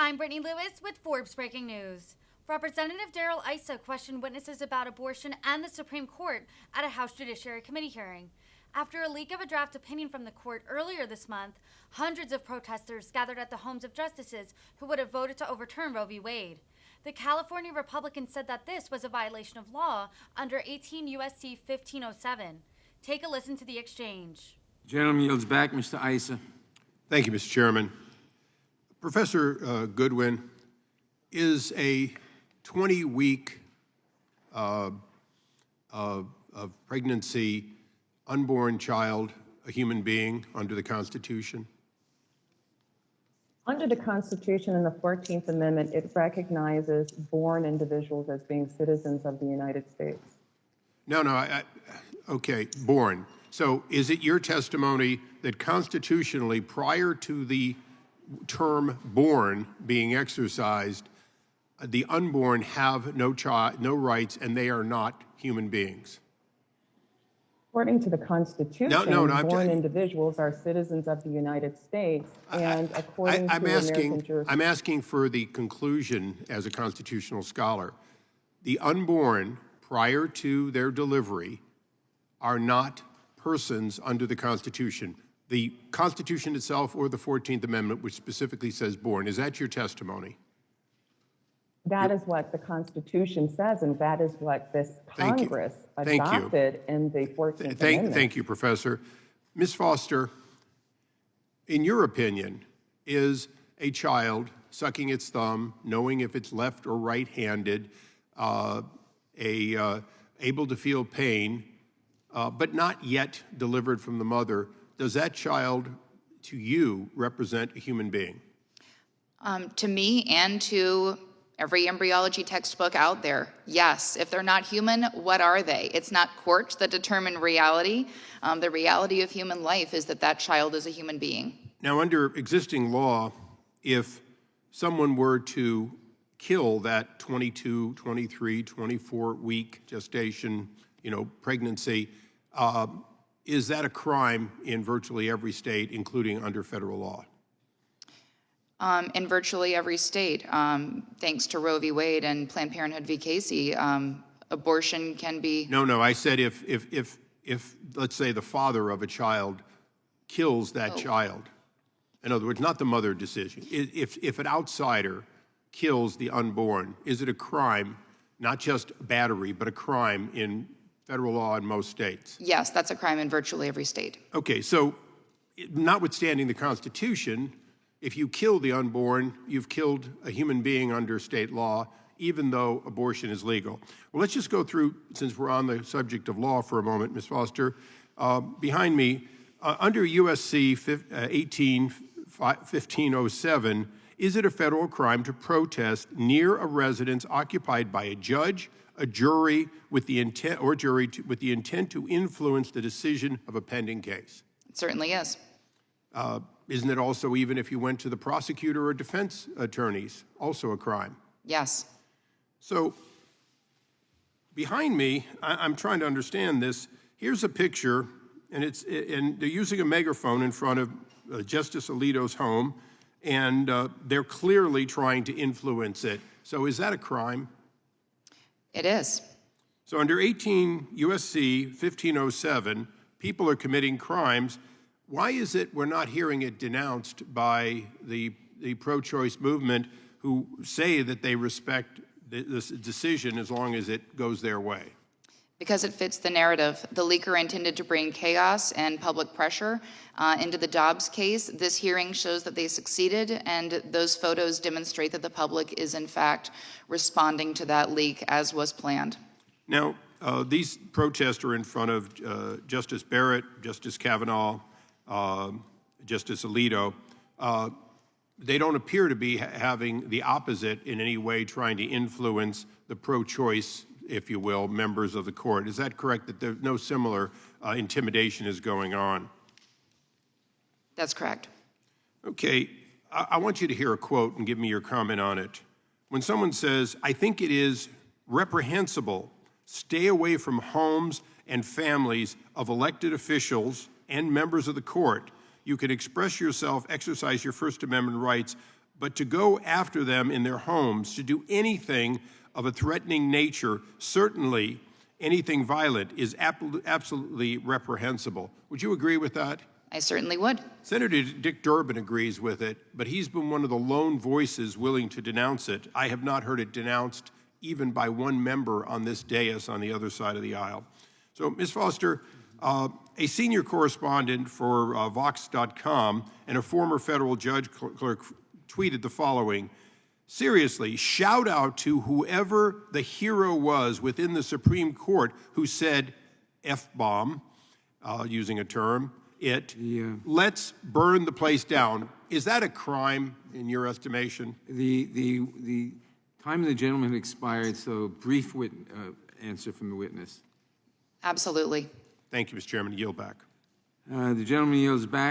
I'm Brittany Lewis with Forbes Breaking News. Representative Darrell Issa questioned witnesses about abortion and the Supreme Court at a House Judiciary Committee hearing. After a leak of a draft opinion from the court earlier this month, hundreds of protesters gathered at the homes of justices who would have voted to overturn Roe v. Wade. The California Republicans said that this was a violation of law under 18 U.S.C. 1507. Take a listen to the exchange. The gentleman yields back. Mr. Issa. Thank you, Mr. Chairman. Professor Goodwin, is a 20-week of pregnancy unborn child a human being under the Constitution? Under the Constitution and the 14th Amendment, it recognizes born individuals as being citizens of the United States. Okay, born. So is it your testimony that constitutionally, prior to the term born being exercised, the unborn have no rights and they are not human beings? According to the Constitution, born individuals are citizens of the United States, and according to American jurisprudence. I'm asking for the conclusion as a constitutional scholar. The unborn, prior to their delivery, are not persons under the Constitution. The Constitution itself or the 14th Amendment, which specifically says born. Is that your testimony? That is what the Constitution says, and that is what this Congress adopted in the 14th Amendment. Thank you, Professor. Ms. Foster, in your opinion, is a child sucking its thumb, knowing if it's left or right-handed, able to feel pain, but not yet delivered from the mother, does that child, to you, represent a human being? To me and to every embryology textbook out there, yes. If they're not human, what are they? It's not courts that determine reality. The reality of human life is that that child is a human being. Now, under existing law, if someone were to kill that 22, 23, 24-week gestation, pregnancy, is that a crime in virtually every state, including under federal law? In virtually every state, thanks to Roe v. Wade and Planned Parenthood v. Casey, abortion can be... No, I said if let's say the father of a child kills that child, in other words, not the mother decision, if an outsider kills the unborn, is it a crime, not just battery, but a crime in federal law in most states? Yes, that's a crime in virtually every state. Okay, so notwithstanding the Constitution, if you kill the unborn, you've killed a human being under state law, even though abortion is legal. Well, let's just go through, since we're on the subject of law for a moment, Ms. Foster. Behind me, under USC 1507, is it a federal crime to protest near a residence occupied by a judge, a jury with the intent, with the intent to influence the decision of a pending case? It certainly is. Isn't it also, even if you went to the prosecutor or defense attorneys, also a crime? Yes. So behind me, I'm trying to understand this. Here's a picture, and they're using a megaphone in front of Justice Alito's home, and they're clearly trying to influence it. So is that a crime? It is. So under 18 USC 1507, people are committing crimes. Why is it we're not hearing it denounced by the pro-choice movement, who say that they respect this decision as long as it goes their way? Because it fits the narrative. The leaker intended to bring chaos and public pressure into the Dobbs case. This hearing shows that they succeeded, and those photos demonstrate that the public is in fact responding to that leak as was planned. Now, these protests are in front of Justice Barrett, Justice Kavanaugh, Justice Alito. They don't appear to be having the opposite in any way, trying to influence the pro-choice, if you will, members of the court. Is that correct, that there's no similar intimidation is going on? That's correct. Okay, I want you to hear a quote and give me your comment on it. When someone says, "I think it is reprehensible, stay away from homes and families of elected officials and members of the court. You can express yourself, exercise your First Amendment rights, but to go after them in their homes, to do anything of a threatening nature, certainly anything violent, is absolutely reprehensible. Would you agree with that? I certainly would. Senator Dick Durbin agrees with it, but he's been one of the lone voices willing to denounce it. I have not heard it denounced even by one member on this dais on the other side of the aisle. So, Ms. Foster, a senior correspondent for Vox.com and a former federal judge clerk tweeted the following: seriously, shout out to whoever the hero was within the Supreme Court who said F-bomb, using a term, let's burn the place down. Is that a crime in your estimation? The time of the gentleman expired, so brief answer from the witness. Absolutely. Thank you, Mr. Chairman. Yield back. The gentleman yields back.